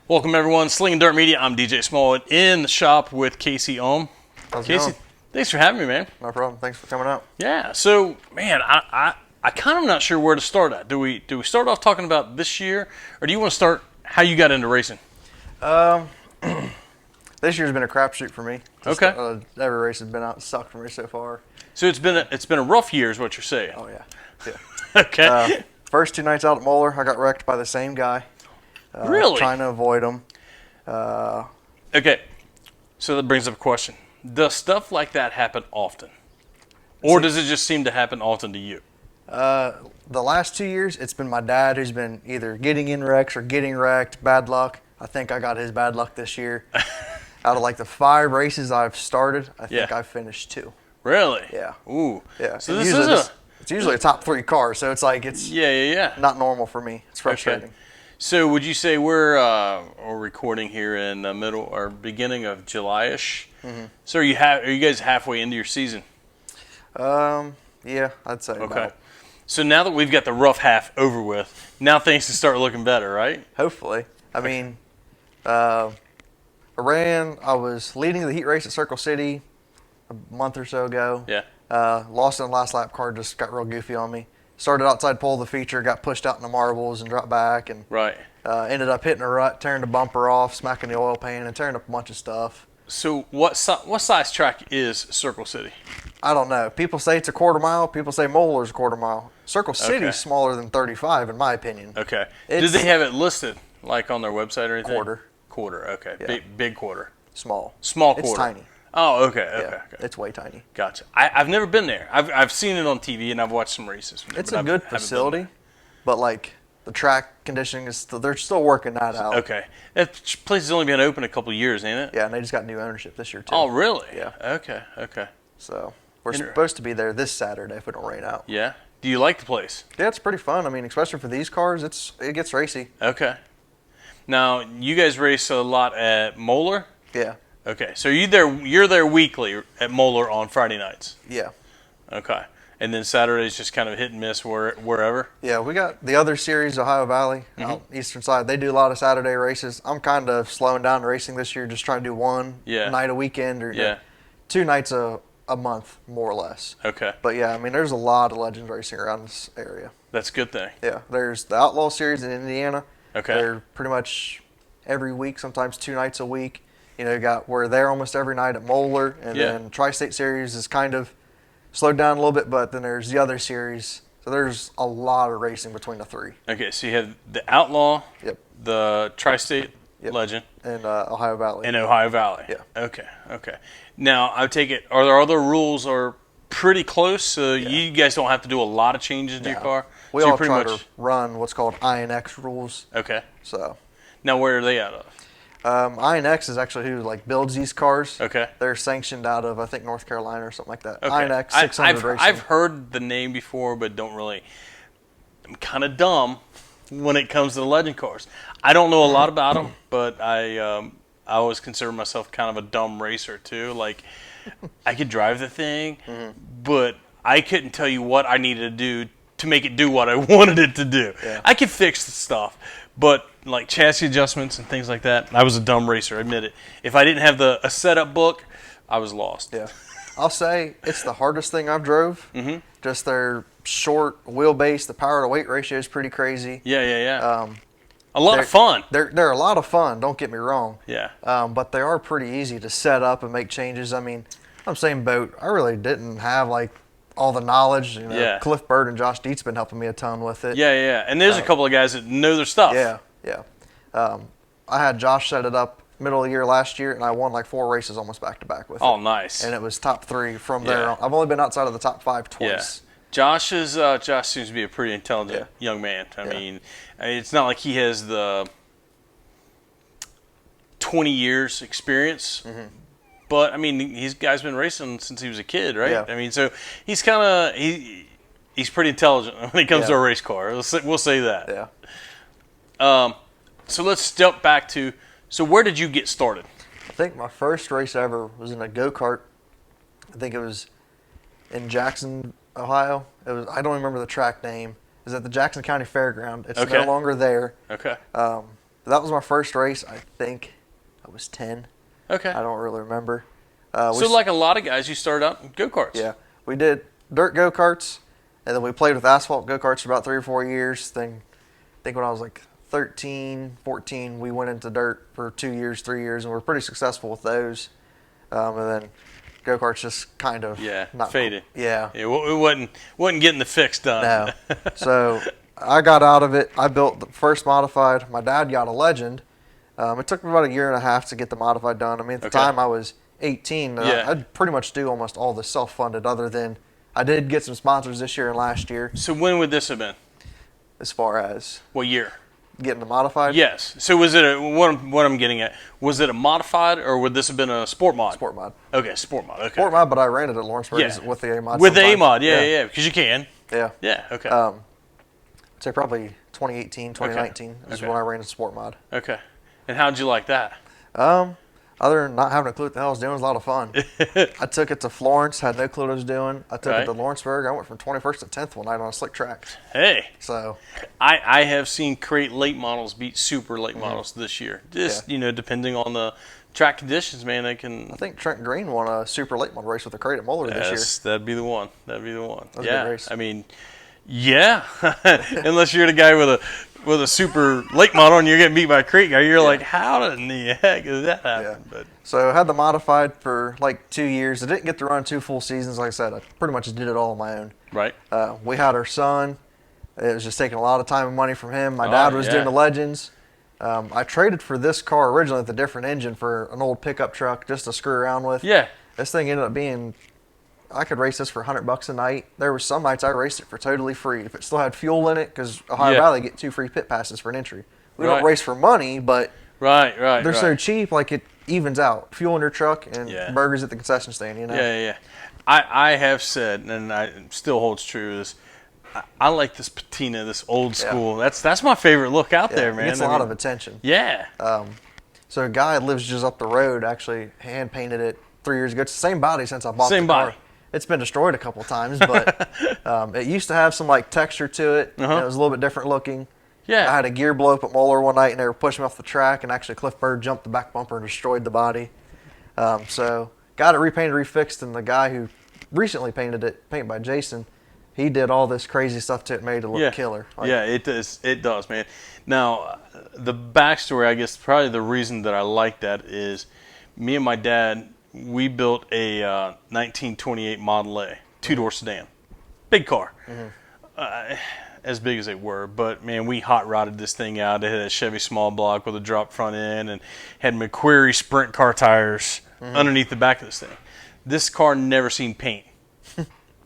Welcome everyone, Slingin Dirt Media. I'm DJ Smollett in the shop with Casey Ohm. How's it Casey, going? thanks for having me, man. No problem. Thanks for coming out. Yeah. So, man, I kind of not sure where to start at. Do we start off talking about this year, or do you want to start how you got into racing? This year's been a crapshoot for me. Okay. Every race has been out sucked for me so far. So it's been a rough year, is what you're saying. Oh yeah. Yeah. Okay. First 2 nights out at Moeller, I got wrecked by the same guy. Really? Trying to avoid him. Okay. So that brings up a question: does stuff like that happen often, or does it just seem to happen often to you? The last 2 years, it's been my dad who's been either getting in wrecks or getting wrecked. Bad luck. I think I got his bad luck this year. Out of like the 5 races I've started, I think I finished 2. Really? Yeah. Ooh. Yeah. So it's usually a top 3 car, so it's like it's not normal for me. It's frustrating. Okay. So would you say we're recording here in the middle or beginning of July-ish? Mm-hmm. So are you guys halfway into your season? Yeah, I'd say. Okay. About. So now that we've got the rough half over with, now things can start looking better, right? Hopefully. I mean, I was leading the heat race at Circle City a month or so ago. Yeah. Lost in the last lap, car just got real goofy on me. Started outside pole of the feature, got pushed out in the marbles and dropped back, and Right. Ended up hitting a rut, tearing the bumper off, smacking the oil pan, and tearing up a bunch of stuff. So what size track is Circle City? I don't know. People say it's a quarter mile. People say Moeller's a quarter mile. Circle City's smaller than 35, in my opinion. Okay. Did they have it listed like on their website or anything? Quarter. Quarter. Okay. Yeah. Big quarter. Small. Small quarter. It's tiny. Oh, okay. Yeah, Okay. it's way tiny. Gotcha. I've never been there. I've seen it on TV and I've watched some races. It's a good facility, but like the track conditioning they're still working that out. Okay. That place has only been open a couple of years, ain't it? Yeah, and they just got new ownership this year too. Oh, really? Yeah. Okay. Okay. So we're supposed to be there this Saturday if it don't rain out. Yeah. Do you like the place? Yeah, it's pretty fun. I mean, especially for these cars, it gets racy. Okay. Now you guys race a lot at Moeller. Yeah. Okay. So you're there weekly at Moeller on Friday nights. Yeah. Okay. And then Saturday's just kind of hit and miss wherever? Yeah, we got the other series, Ohio Valley, out eastern side. They do a lot of Saturday races. I'm kind of slowing down racing this year, just trying to do one night a weekend or 2 nights a month, more or less. Okay. But yeah, I mean, there's a lot of Legends racing around this area. That's a good thing. Yeah, there's the Outlaw Series in Indiana. Okay. They're pretty much every week, sometimes 2 nights a week. You know, we're there almost every night at Moeller, and then Tri-State Series is kind of slowed down a little bit, but then there's the other series. So there's a lot of racing between the 3. Okay, so you have the Outlaw, Yep. the Tri-State Legend, and Ohio Valley. and Ohio Valley. Yeah. Okay. Now, I take it, are there other rules are pretty close? So you guys don't have to do a lot of changes to your car? We so all try to run what's called INX rules. Okay. So now, where are they out of? INX is actually who builds these cars. Okay. They're sanctioned out of, I think, North Carolina or something like that. Okay. INX 600 Racing. I've heard the name before, but don't really. I'm kind of dumb when it comes to the Legend cars. I don't know a lot about them, but I always consider myself kind of a dumb racer too. Like, I could drive the thing, but I couldn't tell you what I needed to do to make it do what I wanted it to do. Yeah. I could fix the stuff, but like chassis adjustments and things like that, I was a dumb racer, I admit it. If I didn't have a setup book, I was lost. Yeah. I'll say it's the hardest thing I've drove. Just their short wheelbase, the power to weight ratio is pretty crazy. Yeah. A lot of fun. They're a lot of fun, don't get me wrong. Yeah. But they are pretty easy to set up and make changes. I mean, I'm same boat. I really didn't have all the knowledge. You know, Cliff Bird and Josh Dietz been helping me a ton with it. Yeah. And there's a couple of guys that know their stuff. Yeah. I had Josh set it up middle of the year last year, and I won 4 races almost back to back with it. Oh, nice. And it was top 3 from there on. I've only been outside of the top 5 twice. Yeah. Josh seems to be a pretty intelligent young man. I mean, it's not like he has the 20 years experience. But I mean, guy's been racing since he was a kid, right? Yeah. I mean, so he's he's pretty intelligent when it comes to a race car. We'll say that. Yeah. So let's jump back to. So where did you get started? I think my first race ever was in a go-kart. I think it was in Jackson, Ohio. I don't remember the track name. It was at the Jackson County Fairground. It's no longer there. Okay. That was my first race. I think I was 10. Okay. I don't really remember. So like a lot of guys, you started out in go-karts. Yeah, we did dirt go-karts, and then we played with asphalt go-karts for about 3 or 4 years. Then I think when I was like 13, 14, we went into dirt for 2 years, 3 years, and we were pretty successful with those. And then go-karts just kind of not faded. Yeah. It wasn't getting the fix done. No. So I got out of it. I built the first modified. My dad got a Legend. It took me about 1.5 years to get the modified done. I mean, at the time I was 18. I'd pretty much do almost all this self-funded, other than I did get some sponsors this year and last year. So when would this have been? As far as what year? Getting the modified? Yes. So was it what I'm getting at? Was it a modified, or would this have been a sport mod? Sport mod. Okay, sport mod. Okay. Sport mod, but I ran it at Lawrenceburg with the A mod. With the A mod, yeah, because you can. Yeah. Yeah. Okay. I'd say probably 2018, 2019 is when I ran a sport mod. Okay. And how'd you like that? Other than not having a clue what the hell I was doing, it was a lot of fun. I took it to Florence, had no clue what I was doing. I took it to Lawrenceburg. I went from 21st to 10th one night on a slick track. Hey. So I have seen crate late models beat super late models this year. Just, depending on the track conditions, man, they can. I think Trent Green won a super late model race with a crate at Moeller this year. That'd be the one. That'd be the one. That was a good race. I mean, yeah. Unless you're the guy with a super late model and you're getting beat by a crate guy, you're like, how in the heck did that happen? Yeah. So I had the modified for like 2 years. I didn't get to run 2 full seasons. Like I said, I pretty much just did it all on my own. Right. We had our son. It was just taking a lot of time and money from him. My dad was doing the Legends. I traded for this car originally with a different engine for an old pickup truck just to screw around with. Yeah. This thing ended up being, I could race this for $100 a night. There were some nights I raced it for totally free if it still had fuel in it, because Ohio Valley get 2 free pit passes for an entry. We don't race for money, but they're so cheap, like it evens out. Fuel in your truck and burgers at the concession stand, Yeah. I have said, and it still holds true, is I like this patina, this old school. That's my favorite look out there, man. It gets a lot of attention. Yeah. So a guy that lives just up the road actually hand painted it 3 years ago. It's the same body since I bought the car. Same body. It's been destroyed a couple times, but it used to have some like texture to it. And it was a little bit different looking. Yeah. I had a gear blow up at Moeller one night, and they were pushing me off the track, and actually Cliff Bird jumped the back bumper and destroyed the body. So got it repainted, refixed, and the guy who recently painted it, painted by Jason, he did all this crazy stuff to it, made it look killer. Like, it does. It does, man. Now, the backstory, I guess, probably the reason that I like that is me and my dad, we built a 1928 Model A, 2-door sedan. Big car. As big as they were, but man, we hot rodded this thing out. It had a Chevy small block with a drop front end and had McQuarrie sprint car tires underneath the back of this thing. This car never seen paint.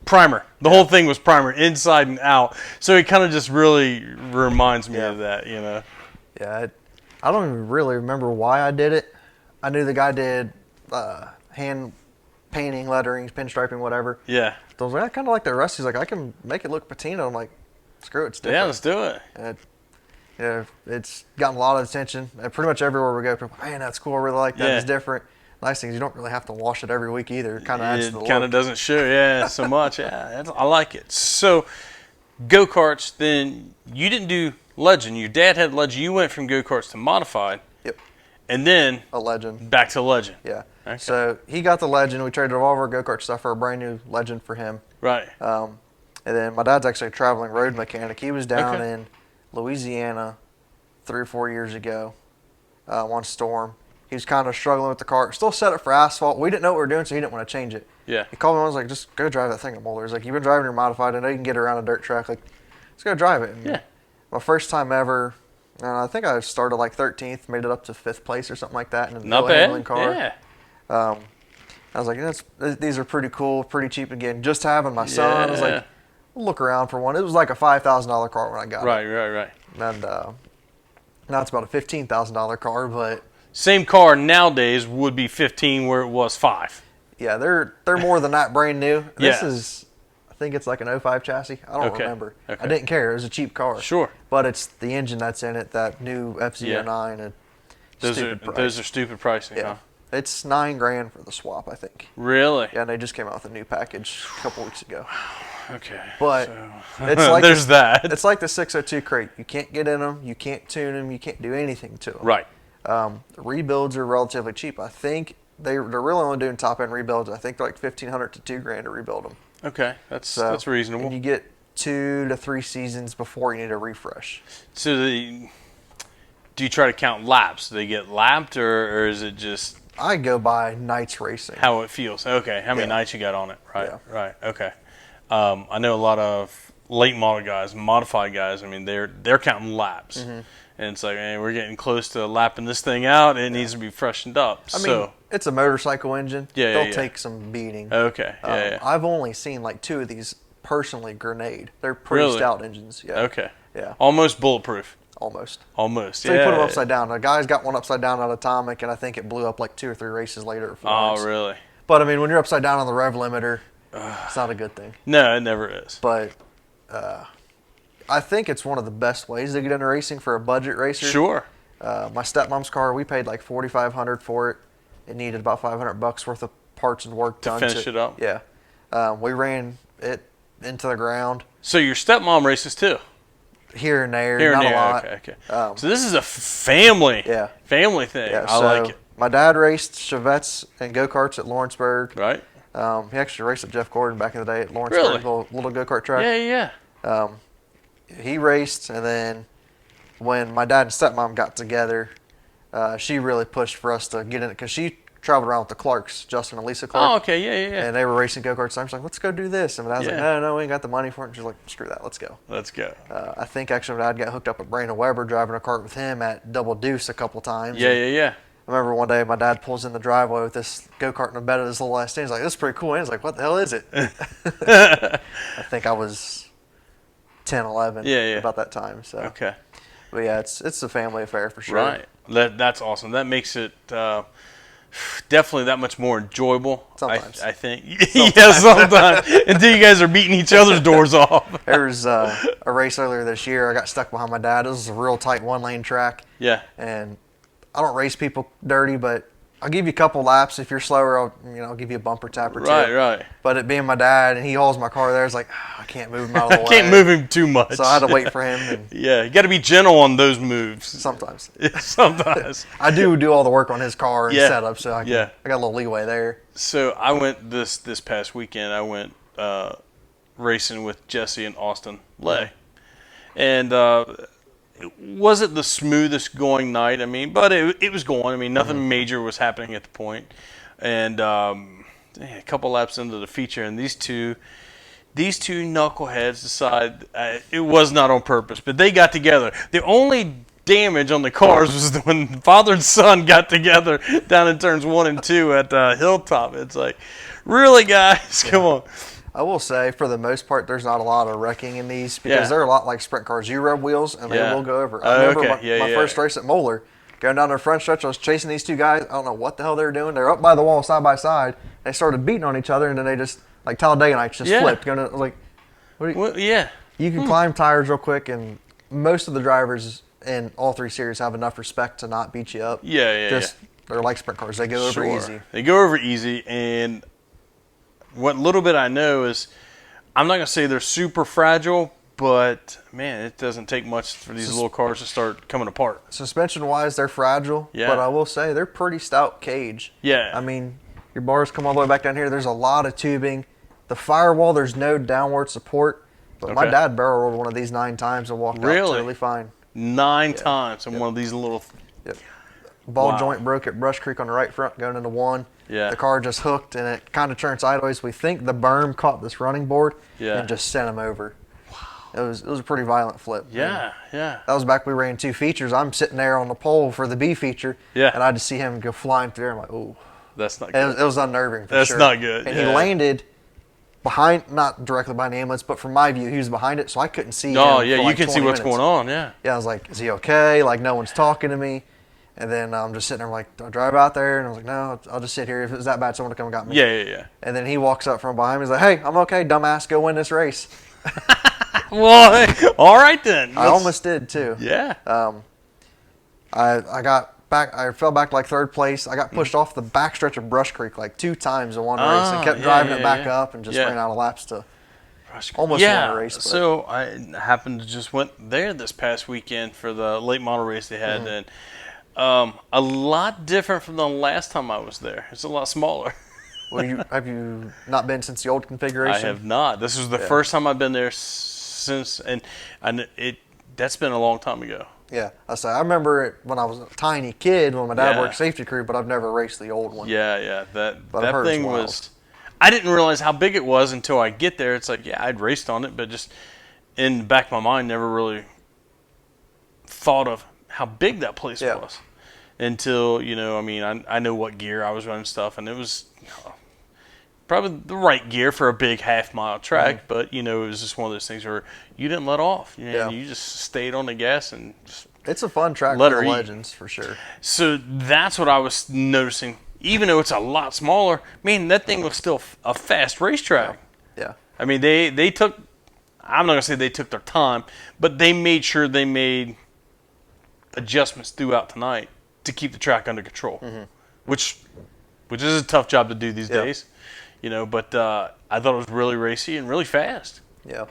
Primer. The whole thing was primer, inside and out. So it kind of just really reminds me of that, Yeah, I don't even really remember why I did it. I knew the guy did hand painting, lettering, pinstriping, whatever. Yeah. So I was like, I kind of like the rest. He's like, I can make it look patina. I'm like, screw it, it's different. Yeah, let's do it. And it's gotten a lot of attention. And pretty much everywhere we go, people, man, that's cool. I really like that. It's different. Nice thing is you don't really have to wash it every week either. It kind of adds to the look. It kind of doesn't show, so much. I like it. So, go-karts, then you didn't do Legend. Your dad had Legend. You went from go-karts to modified. Yep. And then a Legend. Back to Legend. Yeah. Okay. So he got the Legend. We traded all of our go-kart stuff for a brand new Legend for him. Right. And then my dad's actually a traveling road mechanic. He was down in Louisiana 3 or 4 years ago, one storm. He was kind of struggling with the car. Still set it for asphalt. We didn't know what we were doing, so he didn't want to change it. Yeah. He called me and was like, just go drive that thing at Moeller. He's like, you've been driving your modified. I know you can get around a dirt track. Like, let's go drive it. And my first time ever, I think I started like 13th, made it up to 5th place or something like that in a no-handling car. Yeah. I was like, these are pretty cool, pretty cheap again. Just having my son, I was like, look around for one. It was like a $5,000 car when I got it. Right. And now it's about a $15,000 car, but same car nowadays would be 15 where it was 5. Yeah, they're more than that brand new. This is, I think it's like an '05 chassis. I don't remember. I didn't care. It was a cheap car. Sure. But it's the engine that's in it, that new FZ09. And those are stupid pricing, huh? It's $9,000 for the swap, I think. Really? Yeah, and they just came out with a new package a couple weeks ago. Okay. But so it's like there's that. It's like the 602 crate. You can't get in them. You can't tune them. You can't do anything to them. Right. Rebuilds are relatively cheap. I think they're really only doing top end rebuilds. I think they're like $1,500 to $2,000 to rebuild them. Okay, that's reasonable. And you get 2 to 3 seasons before you need a refresh. So do you try to count laps? Do they get lapped, or is it just I go by nights racing. how it feels? Okay, how many nights you got on it? Right, right. Okay. I know a lot of late model guys, modified guys. I mean, they're counting laps, and it's like, hey, we're getting close to lapping this thing out. It needs to be freshened up. I mean, it's a motorcycle engine. Yeah, They'll take some beating. Okay. Yeah. I've only seen like 2 of these personally grenade. They're pretty stout engines. Yeah. Okay. Yeah. Almost bulletproof. Almost. So you put them upside down. A guy's got one upside down at Atomic, and I think it blew up like 2 or 3 races later. Oh, really? But I mean, when you're upside down on the rev limiter, it's not a good thing. No, it never is. But I think it's one of the best ways to get into racing for a budget racer. Sure. My stepmom's car, we paid like $4,500 for it. It needed about $500 worth of parts and work done to finish it up. Yeah. We ran it into the ground. So your stepmom races too? Here and there, not a lot. Okay. So this is a family thing. Yeah, I like it. My dad raced Chevettes and go-karts at Lawrenceburg. Right. He actually raced with Jeff Gordon back in the day at Lawrenceburg, little go-kart track. Yeah. He raced, and then when my dad and stepmom got together, she really pushed for us to get in it because she traveled around with the Clarks, Justin and Lisa Clark. Oh, okay, yeah. And they were racing go-karts. So I was like, let's go do this. And I was like, no, we ain't got the money for it. And she's like, screw that, let's go. Let's go. I think actually my dad got hooked up with Brandon Weber driving a kart with him at Double Deuce a couple times. Yeah. I remember one day my dad pulls in the driveway with this go-kart in the bed of his little ass stand. He's like, this is pretty cool. And he's like, what the hell is it? I think I was 10, 11 about that time. So. Okay. But yeah, it's a family affair for sure. Right. That's awesome. That makes it definitely that much more enjoyable. Sometimes. I think. Yeah, sometimes. Until you guys are beating each other's doors off. There was a race earlier this year. I got stuck behind my dad. This was a real tight 1-lane track. Yeah. And I don't race people dirty, but I'll give you a couple laps. If you're slower, I'll give you a bumper tap or two. Right. But it being my dad, and he hauls my car there, it's like, I can't move him out of the way. I can't move him too much. So I had to wait for him. And yeah, you got to be gentle on those moves. Sometimes. Sometimes. I do all the work on his car and setup, so I got a little leeway there. So I went this past weekend. I went racing with Jesse and Austin Lay, and it wasn't the smoothest going night. I mean, but it was going. I mean, nothing major was happening at the point. And a couple laps into the feature, and these two knuckleheads decide it was not on purpose, but they got together. The only damage on the cars was when father and son got together down in turns 1 and 2 at Hilltop. It's like, really, guys, come on. I will say, for the most part, there's not a lot of wrecking in these because they're a lot like sprint cars. You rub wheels, and they will go over. I remember my first race at Moeller, going down the front stretch, I was chasing these 2 guys. I don't know what the hell they were doing. They were up by the wall side by side. They started beating on each other, and then they just, like Talladeganites, just flipped. Going to, like, you can climb tires real quick, and most of the drivers in all 3 series have enough respect to not beat you up. They're like sprint cars. They go over easy. They go over easy, and what little bit I know is, I'm not going to say they're super fragile, but, man, it doesn't take much for these little cars to start coming apart. Suspension-wise, they're fragile, but I will say they're pretty stout cage. Yeah. I mean, your bars come all the way back down here. There's a lot of tubing. The firewall, there's no downward support, but my dad barrel rolled one of these 9 times and walked out totally fine. 9 times in one of these little... Ball joint broke at Brush Creek on the right front going into 1. The car just hooked, and it kind of turned sideways. We think the berm caught this running board and just sent him over. Wow. It was a pretty violent flip. Yeah. That was back we ran 2 features. I'm sitting there on the pole for the B feature, and I just see him go flying through there. I'm like, ooh. That's not good. It was unnerving for sure. That's not good. And he landed behind, not directly behind the ambulance, but from my view, he was behind it, so I couldn't see him. Oh, yeah, you can see what's going on, Yeah, I was like, is he okay? Like, no one's talking to me. And then I'm just sitting there like, do I drive out there? And I was like, no, I'll just sit here. If it was that bad, someone would come and got me. Yeah. And then he walks up from behind me. He's like, hey, I'm okay, dumbass. Go win this race. Well, all right then. I almost did, too. Yeah. I got back. I fell back to like 3rd place. I got pushed off the backstretch of Brush Creek like 2 times in one race and kept driving it back up and just ran out of laps to Almost won a race. But. So I happened to just went there this past weekend for the late model race they had, and a lot different from the last time I was there. It's a lot smaller. Well, have you not been since the old configuration? I have not. This was the first time I've been there since, and that's been a long time ago. Yeah, I remember it when I was a tiny kid when my dad worked safety crew, but I've never raced the old one. Yeah. That thing was. I didn't realize how big it was until I get there. It's like, yeah, I'd raced on it, but just in the back of my mind, never really thought of how big that place was until, I know what gear I was running stuff, and it was probably the right gear for a big half-mile track, but, it was just one of those things where you didn't let off. You just stayed on the gas and just it's a fun track for the Legends, for sure. So that's what I was noticing. Even though it's a lot smaller, man, that thing was still a fast racetrack. Yeah. I mean, they took, I'm not going to say they took their time, but they made sure they made adjustments throughout tonight to keep the track under control, which is a tough job to do these days, but I thought it was really racy and really fast. Yeah.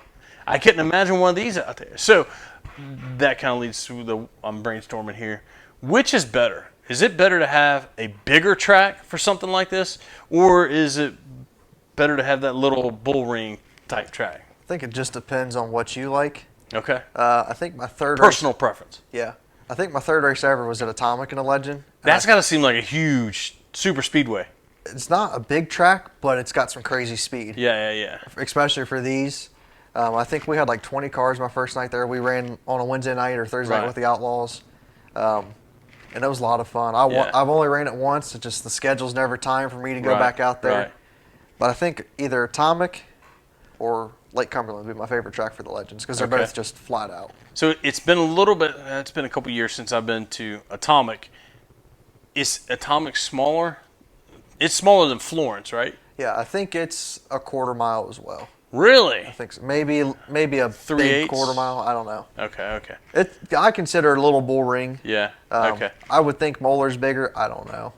I couldn't imagine one of these out there. So that kind of leads to I'm brainstorming here. Which is better? Is it better to have a bigger track for something like this, or is it better to have that little bull ring type track? I think it just depends on what you like. Okay. I think my third personal preference. Yeah. I think my third race ever was at Atomic in a Legend. That's got to seem like a huge super speedway. It's not a big track, but it's got some crazy speed. Yeah. Especially for these. I think we had like 20 cars my first night there. We ran on a Wednesday night or Thursday night with the Outlaws. And it was a lot of fun. I've only ran it once. It's just the schedule's never time for me to go back out there. Right. But I think either Atomic or Lake Cumberland would be my favorite track for the Legends because they're both just flat out. So it's been a couple years since I've been to Atomic. Is Atomic smaller? It's smaller than Florence, right? Yeah, I think it's a quarter mile as well. Really? I think so. Maybe a 3/8 big quarter mile. I don't know. Okay. I consider it a little bull ring. Yeah. Okay. I would think Moeller's bigger. I don't know.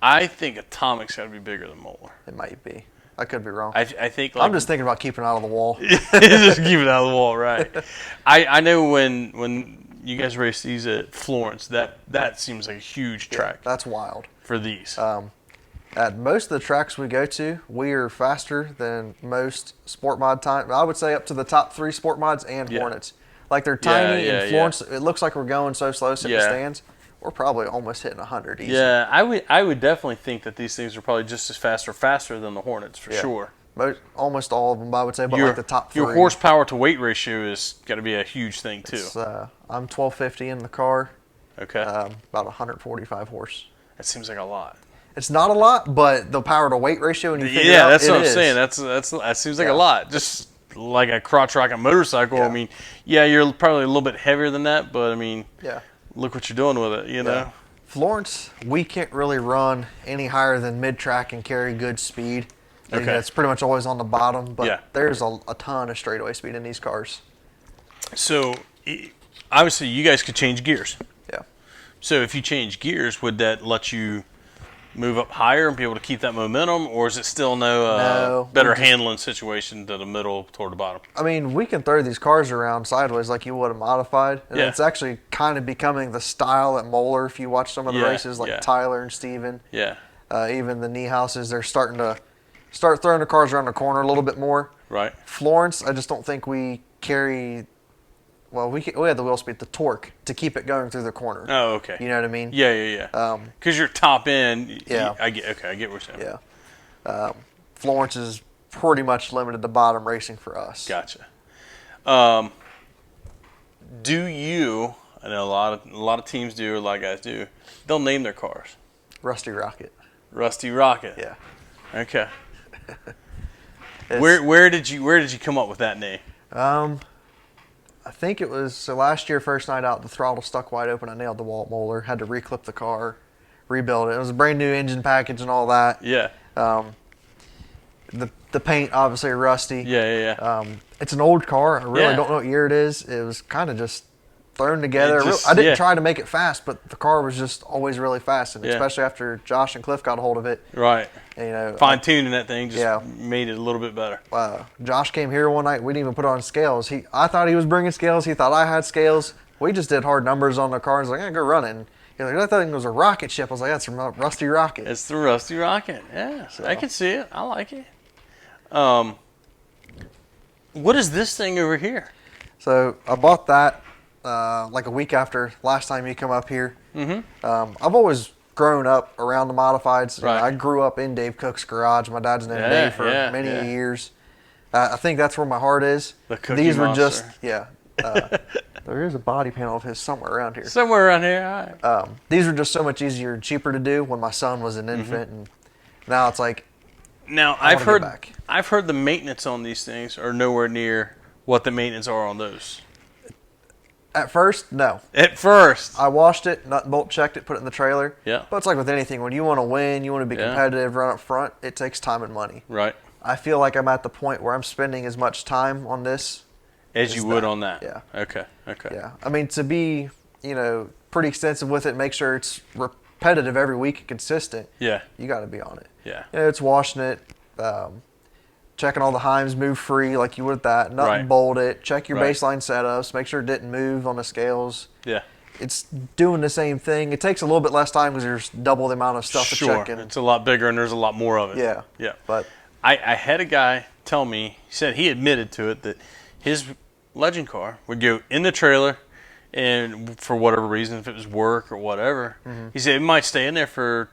I think Atomic's got to be bigger than Moeller. It might be. I could be wrong. I think. I'm just thinking about keeping it out of the wall. Just keep it out of the wall, right? I know when you guys race these at Florence, that seems like a huge track. Yeah, that's wild for these. At most of the tracks we go to, we are faster than most sport mod time. I would say up to the top 3 sport mods and Hornets. Like they're tiny in Florence. It looks like we're going so slow sitting in the stands. We're probably almost hitting 100 easy. Yeah, I would definitely think that these things are probably just as fast or faster than the Hornets for sure. Almost all of them, I would say, but like the top 3. Your horsepower to weight ratio is got to be a huge thing too. I'm 1250 in the car. Okay. About 145 horse. That seems like a lot. It's not a lot, but the power to weight ratio, and you figure out, that's what I'm is. saying. That seems like a lot. Just like a crotch rocket motorcycle. Yeah. I mean, you're probably a little bit heavier than that, but I mean, yeah. Look what you're doing with it. You know. Florence, we can't really run any higher than mid-track and carry good speed. Okay. It's pretty much always on the bottom, but there's a ton of straightaway speed in these cars. So, obviously, you guys could change gears. Yeah. So, if you change gears, would that let you move up higher and be able to keep that momentum, or is it still no better handling situation to the middle toward the bottom? I mean, we can throw these cars around sideways like you would a modified, and it's actually kind of becoming the style at Moeller. If you watch some of the races, like Tyler and Steven, even the Niehouses, they're starting to throwing the cars around the corner a little bit more. Right. Florence, I just don't think we carry. Well, we had the wheel speed, the torque, to keep it going through the corner. Oh, okay. You know what I mean? Yeah. Because you're top end. Yeah. I get what you're saying. Yeah. Florence is pretty much limited to bottom racing for us. Gotcha. Do you? I know a lot of teams do. A lot of guys do. They'll name their cars. Rusty Rocket. Rusty Rocket. Yeah. Okay. Where did you come up with that name? I think it was last year, first night out, the throttle stuck wide open. I nailed the wall at Moeller, had to reclip the car, rebuild it. It was a brand new engine package and all that. Yeah. The paint, obviously, rusty. Yeah. It's an old car. I really don't know what year it is. It was kind of just thrown together. just- I didn't yeah. try to make it fast, but the car was just always really fast, and Yeah. especially after Josh and Cliff got a hold of it. Right. And, you know, Fine tuning that thing just Yeah. made it a little bit better. Josh came here one night. We didn't even put on scales. I thought he was bringing scales. He thought I had scales. We just did hard numbers on the car. He's like, "Yeah, go run it." And he's like, "I thought it was a rocket ship." I was like, "That's a rusty rocket." It's the Rusty Rocket. Yeah, so I can see it. I like it. What is this thing over here? So I bought that like a week after last time you come up here. I've always grown up around the modifieds. Right. I grew up in Dave Cook's garage. My dad's known Yeah, Dave for yeah, many yeah. years. I think that's where my heart is. The Cookie These were Monster. just there is a body panel of his somewhere around here. Somewhere around here. All right. These were just so much easier and cheaper to do when my son was an infant, and now it's like Now I I've wanna heard get back. I've heard the maintenance on these things are nowhere near what the maintenance are on those. at first, no. At first. I washed it, nut and bolt checked it, put it in the trailer. Yeah. But it's like with anything, when you want to win, you want to be Yeah. competitive, run up front, it takes time and money. Right. I feel like I'm at the point where I'm spending as much time on this. As you Is would that- on that. yeah. Okay. Okay. Yeah. I mean, to be, pretty extensive with it, make sure it's repetitive every week and consistent, Yeah. you got to be on it. Yeah. It's washing it, checking all the Heims move free like you would with that, nut Right. and bolt it, check your Right. baseline setups, make sure it didn't move on the scales. Yeah. It's doing the same thing. It takes a little bit less time because there's double the amount of stuff to Sure. check in. It's a lot bigger and there's a lot more of it. Yeah. Yeah. But I had a guy tell me, he said he admitted to it, that his Legend car would go in the trailer, and for whatever reason, if it was work or whatever, he said it might stay in there for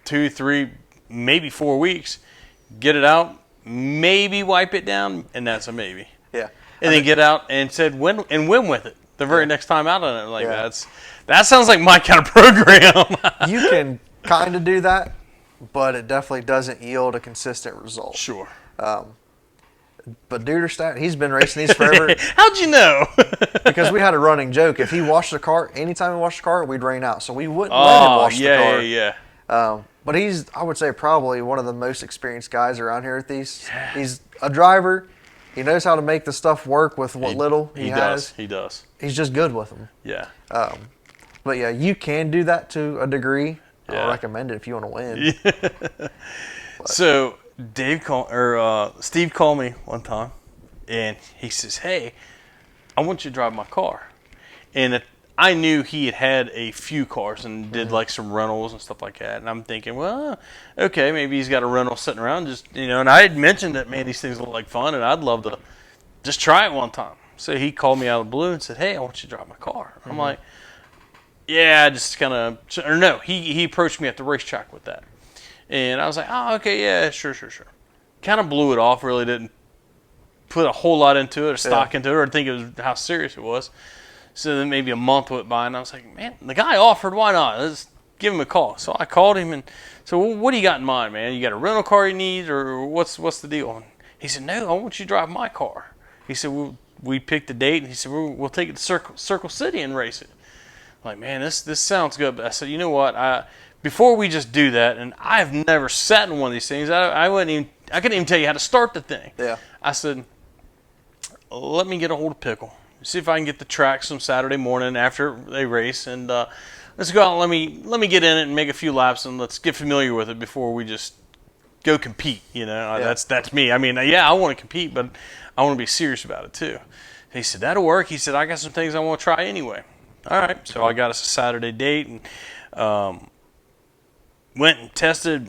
2, 3, maybe 4 weeks, get it out, maybe wipe it down, and that's a maybe. yeah. And then get out and said win with it the very next time out on it. Like Yeah. that sounds like my kind of program. You can kind of do that, but it definitely doesn't yield a consistent result. Sure. But Duderstadt, he's been racing these forever How'd you know? because we had a running joke. If he washed the car, anytime he washed the car, we'd rain out. So we wouldn't let him wash the car. yeah. But he's, I would say, probably one of the most experienced guys around here at these. He's a driver. He knows how to make the stuff work with what little he has. He does. He's just good with them. Yeah. But yeah, you can do that to a degree. Yeah. I'll recommend it if you want to win. So Steve called me one time, and he says, "Hey, I want you to drive my car." And I knew he had a few cars and did like some rentals and stuff like that. And I'm thinking, well, okay, maybe he's got a rental sitting around, just And I had mentioned that, man, these things look like fun, and I'd love to just try it one time. So he called me out of the blue and said, "Hey, I want you to drive my car." I'm like, "Yeah, just kind of," or no, he approached me at the racetrack with that. And I was like, "Oh, okay, yeah, sure. Kind of blew it off, really didn't put a whole lot into it or stock into it or think it was how serious it was. So then maybe a month went by, and I was like, "Man, the guy offered, why not? Let's give him a call." So I called him and said, "Well, what do you got in mind, man? You got a rental car you need, or what's the deal?" And he said, "No, I want you to drive my car." He said, we picked a date, and he said, "We'll take it to Circle City and race it." I'm like, man, this sounds good. But I said, you know what? Before we just do that, and I've never sat in one of these things. I couldn't even tell you how to start the thing. Yeah. I said, let me get a hold of Pickle. See if I can get the track some Saturday morning after they race, and let's go out. And let me get in it and make a few laps, and let's get familiar with it before we just go compete. That's me. I mean, yeah, I want to compete, but I want to be serious about it too. He said, that'll work. He said, I got some things I want to try anyway. All right, so I got us a Saturday date, and went and tested.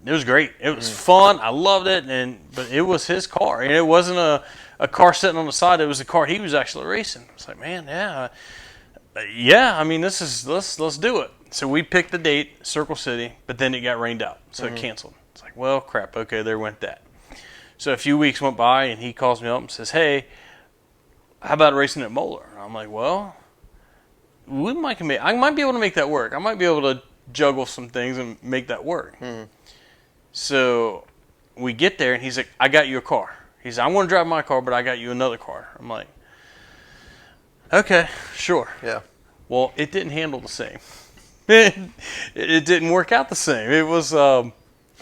It was great. It was fun. I loved it, but it was his car, and it wasn't a car sitting on the side. It was a car he was actually racing. I was like, man, yeah. I mean, let's do it. So we picked the date, Circle City, but then it got rained out, so it canceled. It's like, well, crap. Okay, there went that. So a few weeks went by, and he calls me up and says, hey, how about racing at Moeller? And I'm like, well, I might be able to make that work. I might be able to juggle some things and make that work. So we get there, and he's like, I got you a car. He's like, I want to drive my car, but I got you another car. I'm like, okay, sure. Yeah. Well, it didn't handle the same. It didn't work out the same. It was,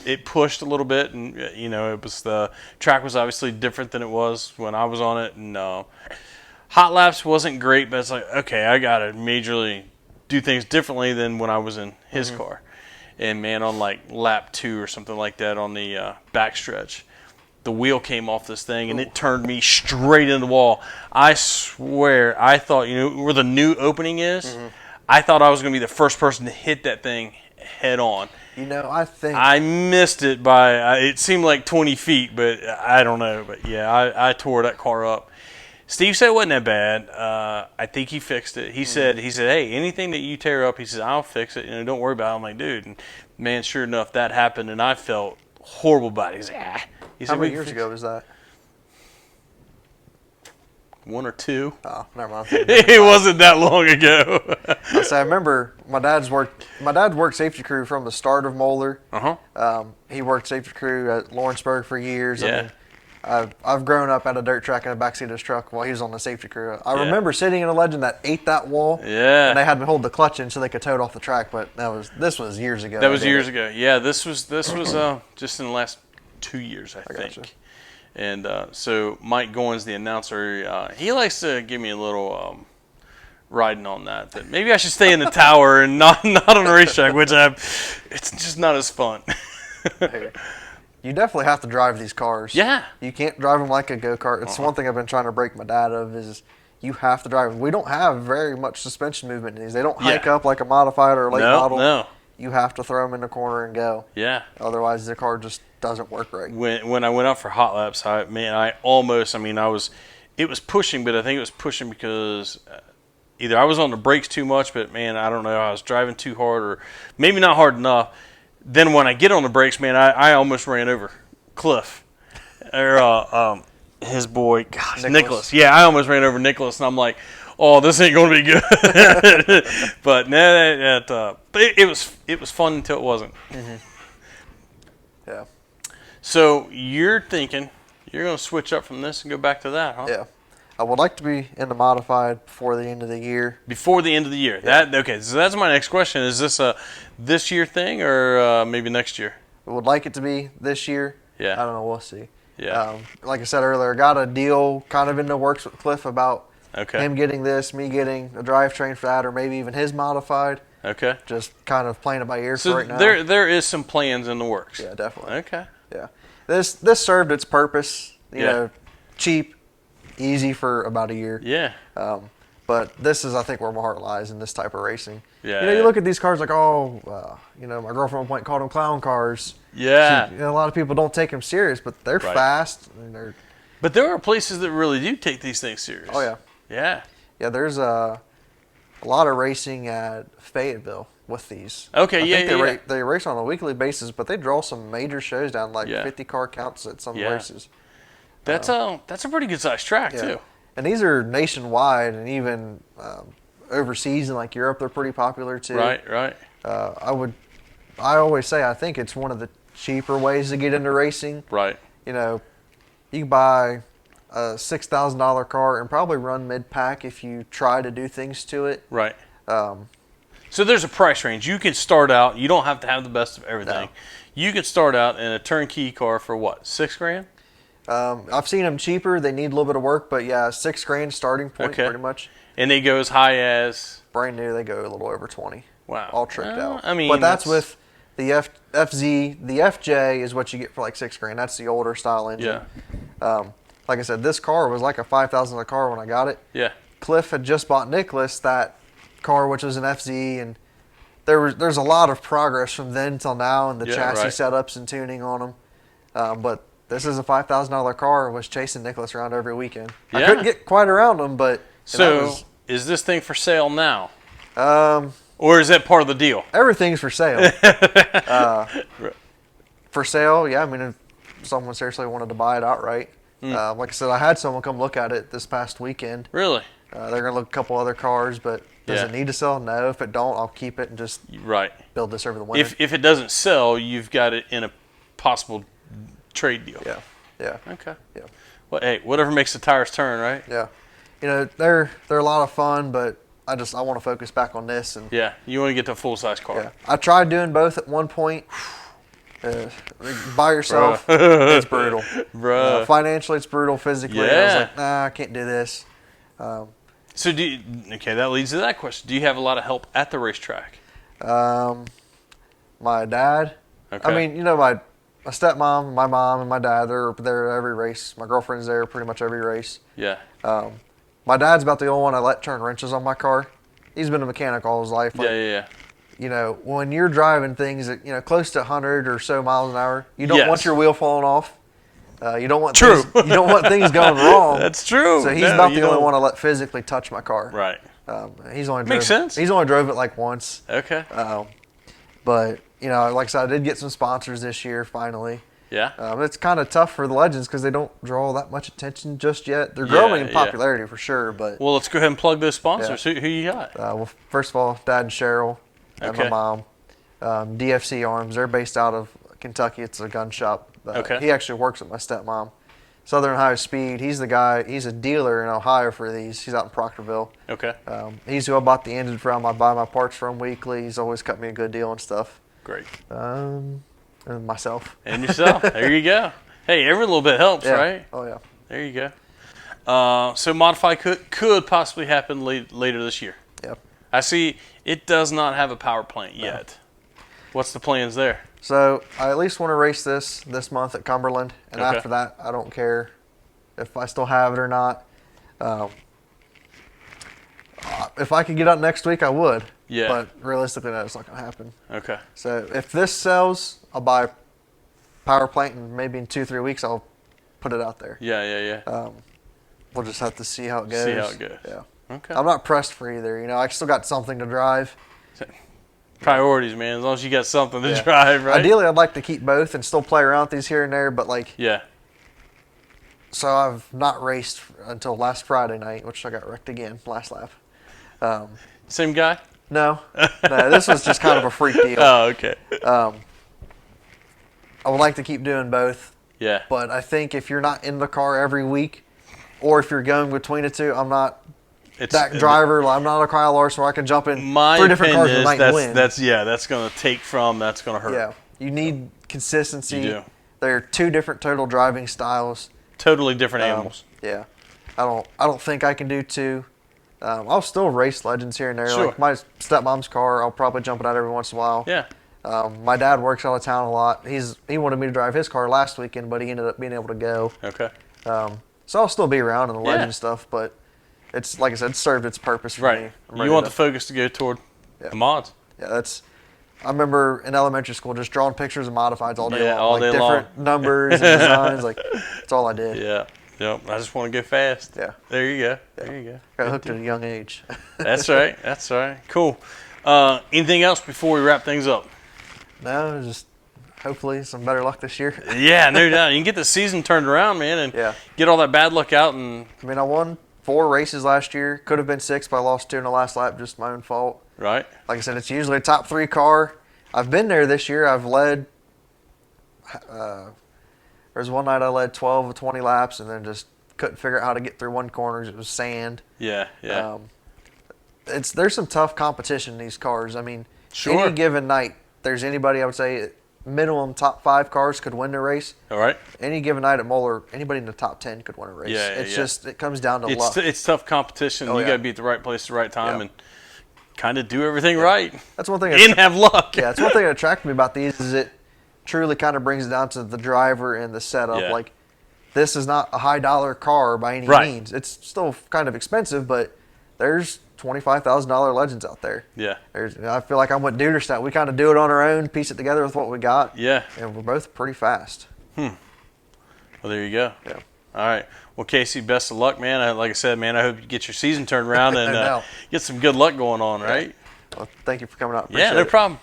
it pushed a little bit, and it was, the track was obviously different than it was when I was on it, and Hot laps wasn't great, but it's like, okay, I got to majorly do things differently than when I was in his car. And, man, on like lap 2 or something like that on the backstretch, the wheel came off this thing, and it turned me straight into the wall. I swear, I thought, where the new opening is, I thought I was going to be the first person to hit that thing head on. I think I missed it by, it seemed like 20 feet, but I don't know. But, yeah, I tore that car up. Steve said it wasn't that bad. I think he fixed it. He said, hey, anything that you tear up, he says, I'll fix it. Don't worry about it. I'm like, dude. And, man, sure enough, that happened, and I felt horrible about it. He's like, He said, how many years ago was that? 1 or 2. Oh, never mind. It wasn't that long ago. I remember my dad worked safety crew from the start of Moeller. He worked safety crew at Lawrenceburg for years. Yeah. I've grown up at a dirt track in the backseat of his truck while he was on the safety crew. I remember sitting in a Legend that ate that wall. Yeah. And they had me hold the clutch in so they could tow it off the track, but this was years ago. That was years ago. Yeah, this was just in the last 2 years, I think. Gotcha. And so Mike Goins, the announcer, he likes to give me a little riding on that maybe I should stay in the tower and not on the racetrack, which it's just not as fun. You definitely have to drive these cars. Yeah. You can't drive them like a go-kart. It's one thing I've been trying to break my dad of is you have to drive. We don't have very much suspension movement in these. They don't hike up like a modified or a late model. No. You have to throw them in the corner and go. Yeah. Otherwise, the car just doesn't work right. When I went out for hot laps, it was pushing, but I think it was pushing because either I was on the brakes too much, but man, I don't know, I was driving too hard or maybe not hard enough. Then when I get on the brakes, man, I almost ran over Cliff or his boy, Nicholas. Yeah, I almost ran over Nicholas, and I'm like, oh, this ain't going to be good. But no, it was fun until it wasn't. Yeah. So you're thinking you're going to switch up from this and go back to that, huh? Yeah. I would like to be in the modified before the end of the year. Before the end of the year. Yeah. Okay, so that's my next question. Is this a this year thing or maybe next year? I would like it to be this year. Yeah. I don't know. We'll see. Yeah. Like I said earlier, got a deal kind of in the works with Cliff about him getting this, me getting a drivetrain for that, or maybe even his modified. Okay. Just kind of playing it by ear So for right now. there is some plans in the works. Yeah, definitely. Okay. Yeah. This served its purpose. You know, cheap, easy for about a year. Yeah. But this is, I think, where my heart lies in this type of racing. Yeah. You look at these cars like, my girlfriend at one point called them clown cars. Yeah. A lot of people don't take them serious, but they're fast. And But there are places that really do take these things serious. Oh, yeah. Yeah. Yeah, there's a lot of racing at Fayetteville with these. Okay, I think they race on a weekly basis, but they draw some major shows down, like 50 car counts at some races. That's a pretty good sized track too. And these are nationwide, and even overseas in like Europe, they're pretty popular too. Right. I always say I think it's one of the cheaper ways to get into racing. Right. You can buy a $6,000 car and probably run mid-pack if you try to do things to it. Right. So there's a price range. You can start out. You don't have to have the best of everything. No. You can start out in a turnkey car for what, $6,000? I've seen them cheaper. They need a little bit of work, but yeah, $6,000 starting point pretty much. And they go as high as brand new. They go a little over 20. Wow. All tricked out. I mean, but that's with the FZ. The FJ is what you get for like $6,000. That's the older style engine. Yeah. Like I said, this car was like a $5,000 car when I got it. Yeah. Cliff had just bought Nicholas that car, which was an FZ, and there's a lot of progress from then till now in the chassis setups and tuning on them. But this is a $5,000 car. I was chasing Nicholas around every weekend. Yeah. I couldn't get quite around him, but so is this thing for sale now? Or is that part of the deal? Everything's for sale. For sale, yeah. I mean, if someone seriously wanted to buy it outright, like I said, I had someone come look at it this past weekend. Really? They're gonna look at a couple other cars, but does it need to sell? No. If it don't, I'll keep it and just build this over the winter. If it doesn't sell, you've got it in a possible trade deal. Yeah. Okay. Yeah. Well, hey, whatever makes the tires turn, right? Yeah. They're a lot of fun, but I want to focus back on this. And yeah, you want to get to a full size car. Yeah. I tried doing both at one point. By yourself, it's brutal. Bruh. Financially, it's brutal. Physically, I was like, nah, I can't do this. So okay, that leads to that question. Do you have a lot of help at the racetrack? My dad. Okay. I mean, my stepmom, my mom, and my dad, they're there at every race. My girlfriend's there pretty much every race. Yeah. My dad's about the only one I let turn wrenches on my car. He's been a mechanic all his life. Like, yeah. When you're driving things at, close to 100 or so miles an hour, you don't want your wheel falling off. You don't want True. Things, you don't want things going wrong. That's true. So he's about the only one I let physically touch my car. Right. Makes sense. He's only drove it like once. Okay. But like I said, I did get some sponsors this year finally. Yeah. It's kind of tough for the Legends because they don't draw that much attention just yet. They're growing in popularity for sure. But well, let's go ahead and plug those sponsors. Who you got? Well, first of all, Dad and Cheryl and my mom. DFC Arms. They're based out of Kentucky. It's a gun shop. He actually works with my stepmom. Southern Ohio Speed. He's the guy. He's a dealer in Ohio for these. He's out in Proctorville. Okay. He's who I bought the engine from. I buy my parts from weekly. He's always cut me a good deal and stuff. Great. And myself. And yourself. There you go. Hey, every little bit helps, right? Oh yeah. There you go. So modify could possibly happen later this year. Yep. I see. It does not have a power plant yet. What's the plans there? So I at least want to race this month at Cumberland, and after that, I don't care if I still have it or not. If I could get out next week, I would. Yeah. But realistically, that's not going to happen. Okay. So if this sells, I'll buy a power plant, and maybe in 2-3 weeks, I'll put it out there. Yeah. We'll just have to see how it goes. Yeah. Okay. I'm not pressed for either. I still got something to drive. Priorities, man. As long as you got something to drive, right? Ideally, I'd like to keep both and still play around with these here and there, but So I've not raced until last Friday night, which I got wrecked again last lap. Same guy? No, this was just kind of a freak deal. Oh, okay. I would like to keep doing both. Yeah. But I think if you're not in the car every week, or if you're going between the two, I'm not that driver. I'm not a Kyle Larson where I can jump in 3 different cars and win. That's going to take from. That's going to hurt. Yeah. You need consistency. You do. They're 2 different total driving styles. Totally different animals. Yeah. I don't think I can do 2. I'll still race Legends here and there. Sure. Like my stepmom's car, I'll probably jump it out every once in a while. Yeah. My dad works out of town a lot. He wanted me to drive his car last weekend, but he ended up being able to go. Okay. So I'll still be around in the Legend stuff, but it's like I said, it served its purpose for me. You want the focus to go toward the mods. Yeah, I remember in elementary school just drawing pictures of modifieds all day long. All day long. Different numbers and designs. That's all I did. Yeah. Yep. I just want to go fast. Yeah. There you go. Yeah. There you go. Got hooked at a young age. That's right. That's right. Cool. Anything else before we wrap things up? No, just hopefully some better luck this year. Yeah, no doubt. You can get the season turned around, man, and get all that bad luck out. And I won 4 races last year. Could have been 6, but I lost 2 in the last lap, just my own fault. Right. Like I said, it's usually a top 3 car. I've been there this year. I've led. There's one night I led 12 of 20 laps, and then just couldn't figure out how to get through one corner. It was sand. Yeah. There's some tough competition in these cars. Any given night, there's anybody I would say minimum top 5 cars could win the race. All right. Any given night at Moeller, anybody in the top 10 could win a race. It's just it comes down to luck. It's tough competition. You got to be at the right place at the right time and kind of do everything right. That's one thing. And have luck. Yeah, that's one thing that attracted me about these is it truly kind of brings it down to the driver and the setup. Yeah. This is not a high-dollar car by any means. It's still kind of expensive, but there's $25,000 Legends out there. Yeah. I feel like I'm with Duderstadt. We kind of do it on our own, piece it together with what we got. Yeah. And we're both pretty fast. Well, there you go. Yeah. All right. Well, Casey, best of luck, man. Like I said, man, I hope you get your season turned around and get some good luck going on, right? Well, thank you for coming out. Appreciate no problem.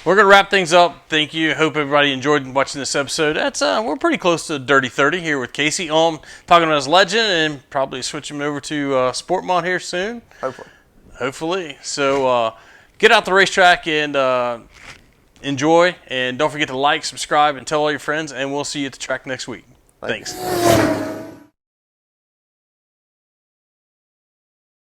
We're going to wrap things up. Thank you. Hope everybody enjoyed watching this episode. We're pretty close to Dirty 30 here with Casey. Talking about his Legend and probably switch him over to Sport Mod here soon. Hopefully. So get out the racetrack and enjoy. And don't forget to like, subscribe, and tell all your friends. And we'll see you at the track next week. Thanks.